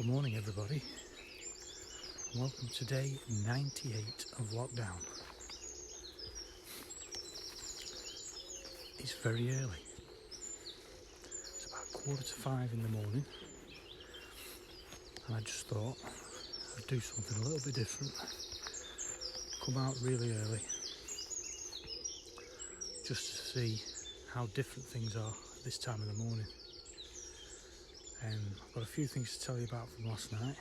Good morning everybody, and welcome to day 98 of lockdown. It's very early, it's about 4:45 in the morning, and I just thought I'd do something a little bit different, come out really early, just to see how different things are at this time of the morning. I've got a few things to tell you about from last night.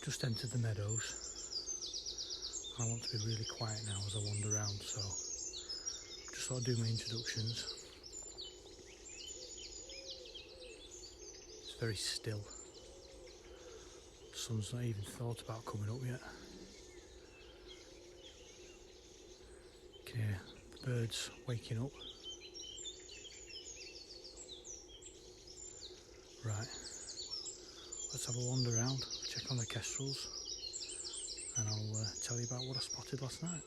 Just entered the meadows. I want to be really quiet now as I wander around, so just thought I'd do my introductions. It's very still. The sun's not even thought about coming up yet. You can hear the birds waking up. Right, let's have a wander around, check on the kestrels, and I'll tell you about what I spotted last night.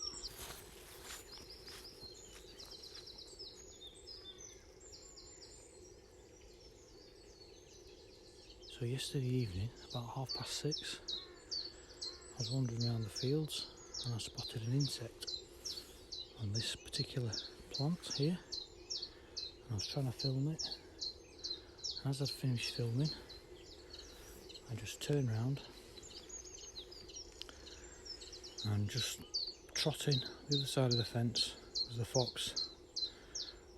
So yesterday evening, about 6:30, I was wandering around the fields and I spotted an insect on this particular plant here, and I was trying to film it. As I'd finished filming, I just turned round and just trotting the other side of the fence was the fox.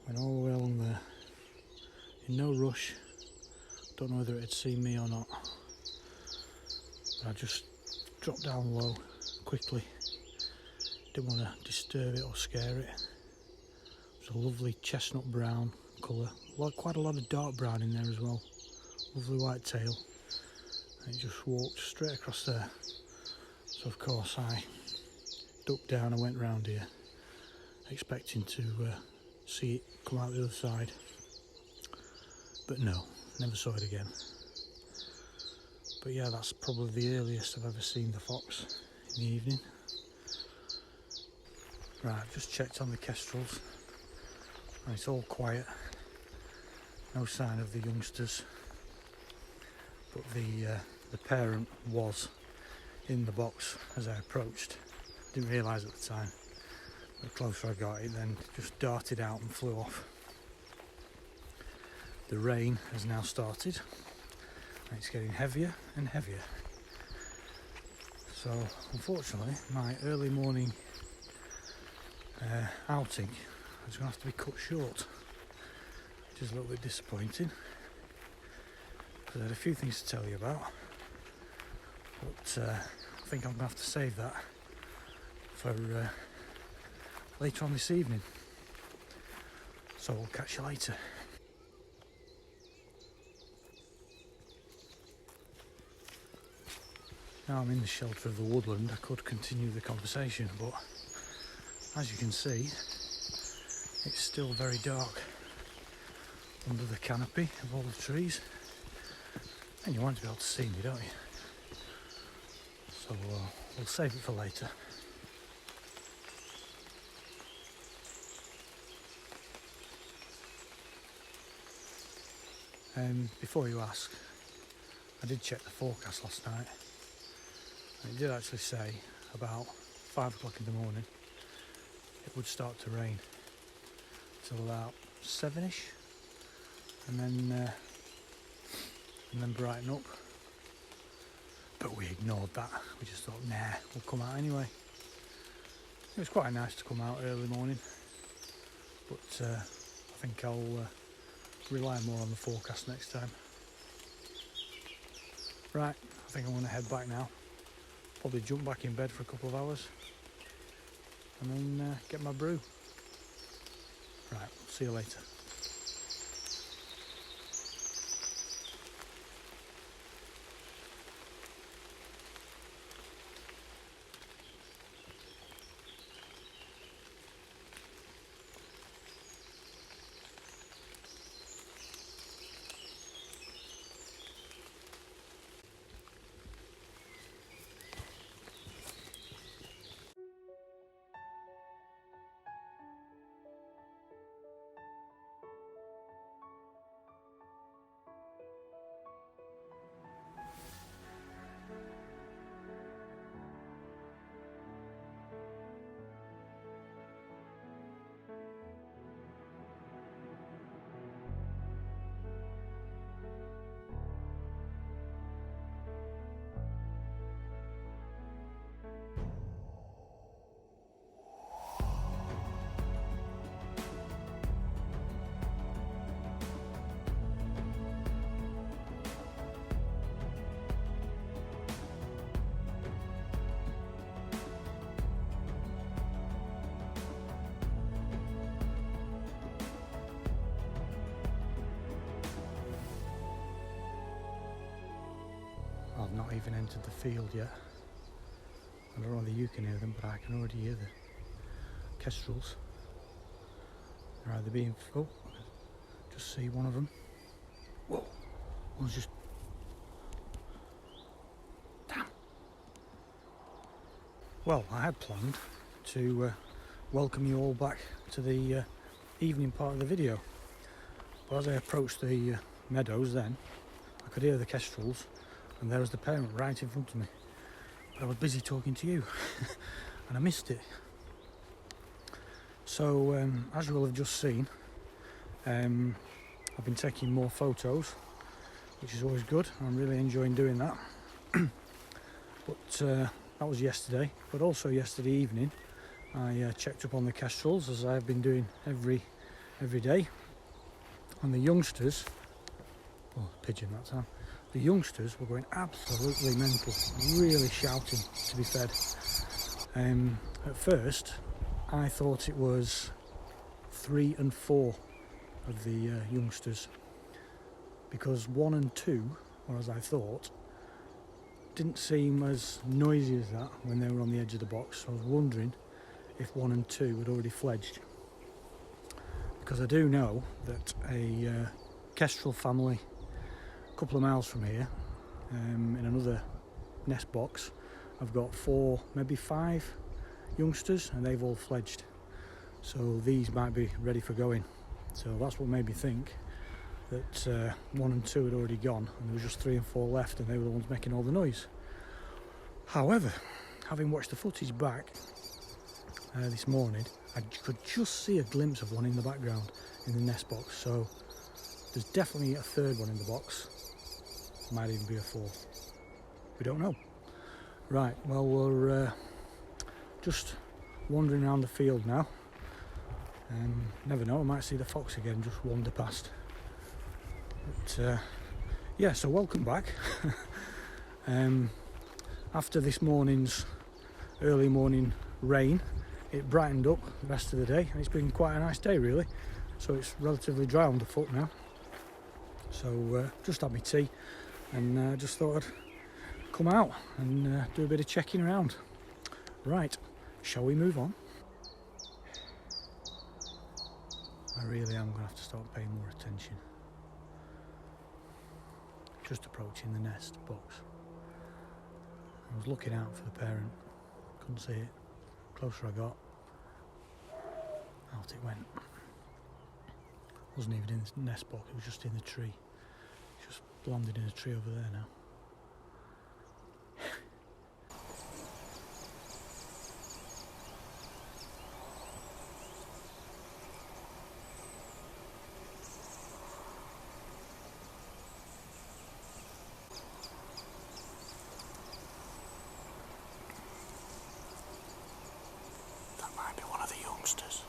Went all the way along there in no rush. Don't know whether it had seen me or not, but I just dropped down low quickly. Didn't want to disturb it or scare it. It was a lovely chestnut brown colour, quite a lot of dark brown in there as well. Lovely white tail, and it just walked straight across there. So of course I ducked down and went round here, expecting to see it come out the other side, but no, never saw it again. But yeah, that's probably the earliest I've ever seen the fox in the evening. Right, I've just checked on the kestrels and it's all quiet. No sign of the youngsters, but the parent was in the box as I approached. Didn't realise at the time. The closer I got, it then just darted out and flew off. The rain has now started and it's getting heavier and heavier. So unfortunately my early morning outing is going to have to be cut short, which is a little bit disappointing, because I had a few things to tell you about, but I think I'm going to have to save that for later on this evening, so we'll catch you later. Now I'm in the shelter of the woodland, I could continue the conversation, but as you can see, it's still very dark under the canopy of all the trees, and you want to be able to see me, don't you? So we'll save it for later. Before you ask, I did check the forecast last night, and it did actually say about 5 o'clock in the morning it would start to rain till about 7ish, and then brighten up. But we ignored that. We just thought, nah, we'll come out anyway. It was quite nice to come out early morning, but I think I'll rely more on the forecast next time. Right, I think I'm going to head back now. Probably jump back in bed for a couple of hours and then get my brew. Right, see you later. have not even entered the field yet. I don't know whether you can hear them, but I can already hear the kestrels. They're either being... oh, just see one of them. Whoa, one's just... damn. Well, I had planned to welcome you all back to the evening part of the video, but as I approached the meadows then, I could hear the kestrels, and there was the parent right in front of me. But I was busy talking to you, and I missed it. So, as you will have just seen, I've been taking more photos, which is always good. I'm really enjoying doing that. But that was yesterday. But also yesterday evening, I checked up on the kestrels, as I've been doing every day. And the youngsters, oh, pigeon that time. The youngsters were going absolutely mental, really shouting to be fed. At first, I thought it was 3 and 4 of the youngsters, because 1 and 2, or as I thought, didn't seem as noisy as that when they were on the edge of the box. So I was wondering if 1 and 2 had already fledged, because I do know that a kestrel family a couple of miles from here, in another nest box, I've got 4, maybe 5 youngsters, and they've all fledged. So these might be ready for going. So that's what made me think that 1 and 2 had already gone, and there was just 3 and 4 left, and they were the ones making all the noise. However, having watched the footage back this morning, I could just see a glimpse of one in the background in the nest box. So there's definitely a 3rd one in the box. Might even be a 4th. We don't know. Right, well, we're just wandering around the field now. Never know, I might see the fox again just wander past. But yeah, so welcome back. After this morning's early morning rain, it brightened up the rest of the day, and it's been quite a nice day really. So it's relatively dry underfoot now. So just had my tea, and just thought I'd come out and do a bit of checking around. Right, shall we move on? I really am going to have to start paying more attention. Just approaching the nest box. I was looking out for the parent, couldn't see it. Closer I got, out it went. Wasn't even in the nest box, it was just in the tree. Just landed in a tree over there now. That might be one of the youngsters.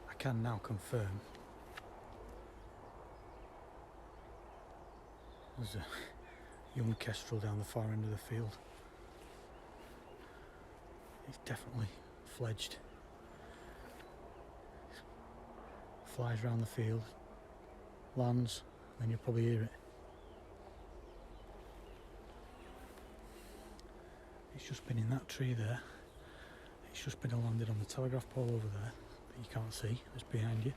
I can now confirm there's a young kestrel down the far end of the field. It's definitely fledged. Flies around the field, lands, then you'll probably hear it. It's just been in that tree there. It's just been landed on the telegraph pole over there that you can't see, it's behind you.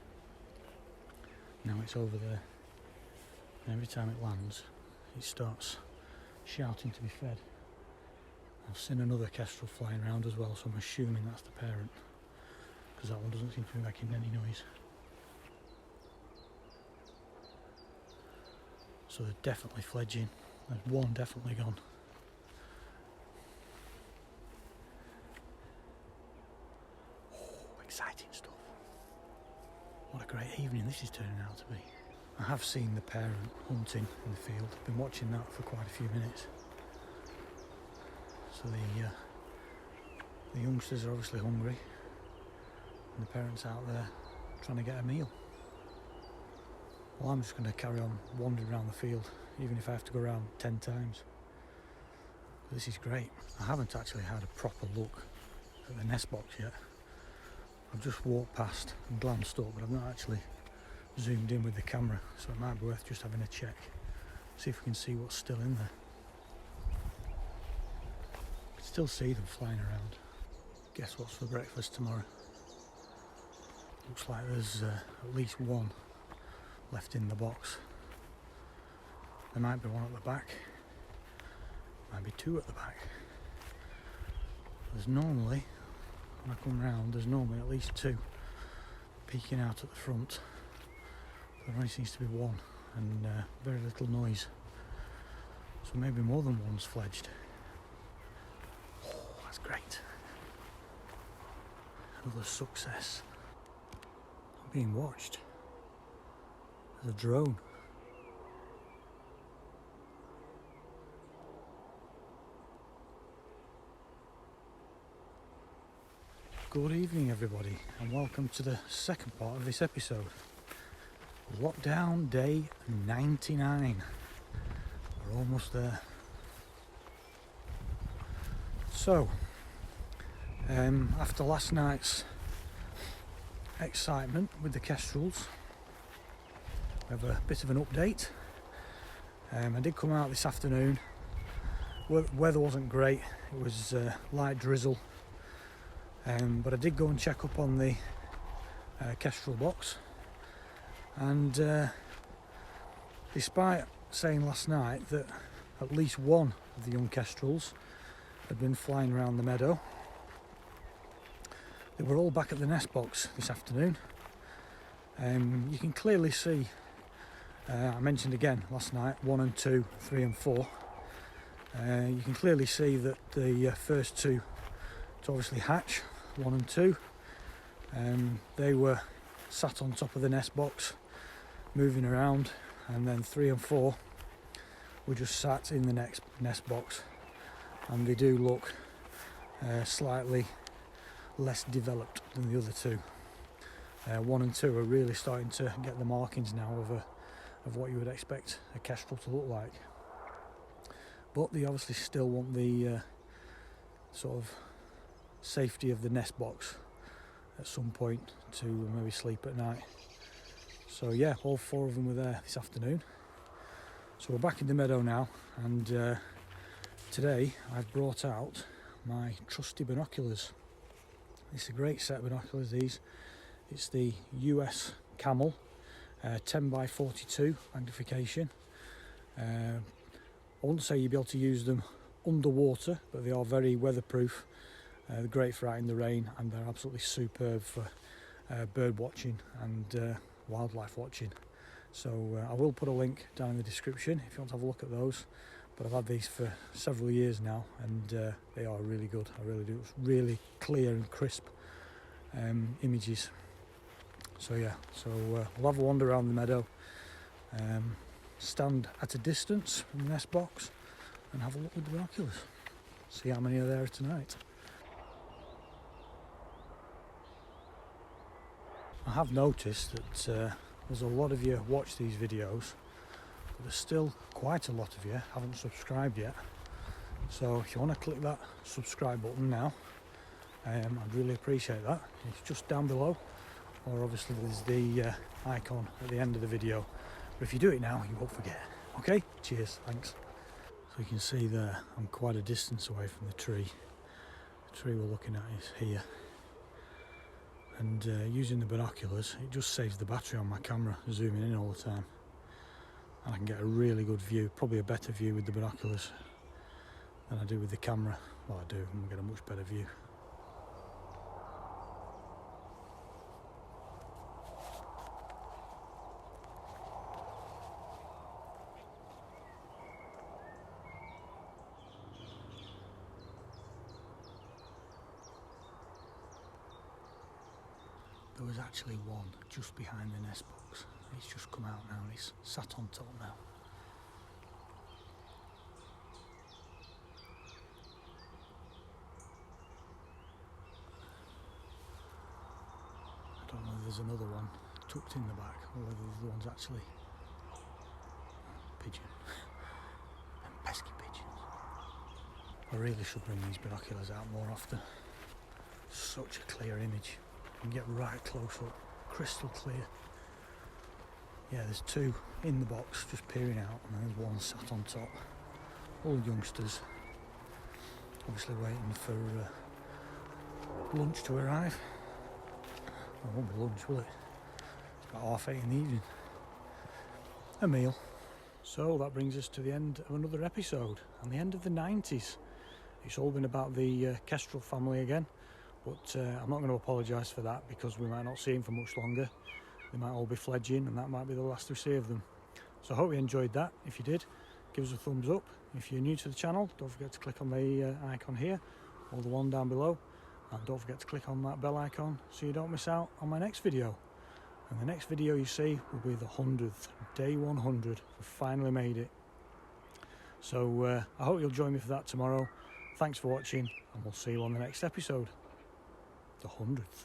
Now it's over there, And every time it lands, it starts shouting to be fed. I've seen another kestrel flying around as well, so I'm assuming that's the parent, because that one doesn't seem to be making any noise. So they're definitely fledging. There's one definitely gone. Oh, exciting stuff. What a great evening this is turning out to be. I have seen the parent hunting in the field. I've been watching that for quite a few minutes. So the youngsters are obviously hungry, and the parent's out there trying to get a meal. Well, I'm just going to carry on wandering around the field, even if I have to go around 10 times. This is great. I haven't actually had a proper look at the nest box yet. I've just walked past and glanced up, but I've not actually zoomed in with the camera, so it might be worth just having a check, see if we can see what's still in there. I can still see them flying around. Guess what's for breakfast tomorrow? Looks like there's at least one left in the box. There might be one at the back, might be two at the back. There's normally, when I come round, there's normally at least two peeking out at the front. There only seems to be one, and very little noise. So maybe more than one's fledged. Oh, that's great. Another success. I'm being watched. There's a drone. Good evening everybody, and welcome to the second part of this episode. Lockdown day 99. We're almost there. So, after last night's excitement with the kestrels, we have a bit of an update. I did come out this afternoon. Weather wasn't great, it was light drizzle, but I did go and check up on the kestrel box, and despite saying last night that at least one of the young kestrels had been flying around the meadow, they were all back at the nest box this afternoon. You can clearly see, I mentioned again last night, 1 and 2, 3 and 4. You can clearly see that the first two to obviously hatch, 1 and 2, they were sat on top of the nest box moving around, and then 3 and 4 were just sat in the next nest box, and they do look slightly less developed than the other two. 1 and 2 are really starting to get the markings now of what you would expect a kestrel to look like, but they obviously still want the sort of safety of the nest box at some point to maybe sleep at night. So yeah, all 4 of them were there this afternoon. So we're back in the meadow now, and today I've brought out my trusty binoculars. It's a great set of binoculars, these. It's the US Camel 10x42 magnification. I wouldn't say you'd be able to use them underwater, but they are very weatherproof. They're great for out in the rain, and they're absolutely superb for bird watching and wildlife watching. So I will put a link down in the description if you want to have a look at those. But I've had these for several years now, and they are really good. I really do. It's really clear and crisp images. So yeah, we'll have a wander around the meadow, stand at a distance from the nest box, and have a look with the binoculars. See how many are there tonight. I have noticed that there's a lot of you watch these videos, but there's still quite a lot of you haven't subscribed yet. So if you want to click that subscribe button now, I'd really appreciate that. It's just down below, or obviously there's the icon at the end of the video. But if you do it now, you won't forget. Okay, cheers, thanks. So you can see there, I'm quite a distance away from the tree. The tree we're looking at is here. And using the binoculars, it just saves the battery on my camera zooming in all the time. and I can get a really good view, probably a better view with the binoculars than I do with the camera. Well, I do, and we get a much better view. There was actually one just behind the nest box. It's just come out now and it's sat on top now. I don't know if there's another one tucked in the back or whether the other one's actually pigeon. Them pesky pigeons. I really should bring these binoculars out more often. Such a clear image. You can get right close up, crystal clear. Yeah, there's two in the box just peering out, and there's one sat on top. All youngsters, obviously waiting for lunch to arrive. Well, it won't be lunch, will it? It's about 8:30 in the evening. A meal. So that brings us to the end of another episode, and the end of the 90s. It's all been about the Kestrel family again. But I'm not going to apologise for that, because we might not see them for much longer. They might all be fledging, and that might be the last we see of them. So I hope you enjoyed that. If you did, give us a thumbs up. If you're new to the channel, don't forget to click on the icon here, or the one down below. And don't forget to click on that bell icon so you don't miss out on my next video. And the next video you see will be the 100th, day 100. We've finally made it. So I hope you'll join me for that tomorrow. Thanks for watching, and we'll see you on the next episode. The 100th.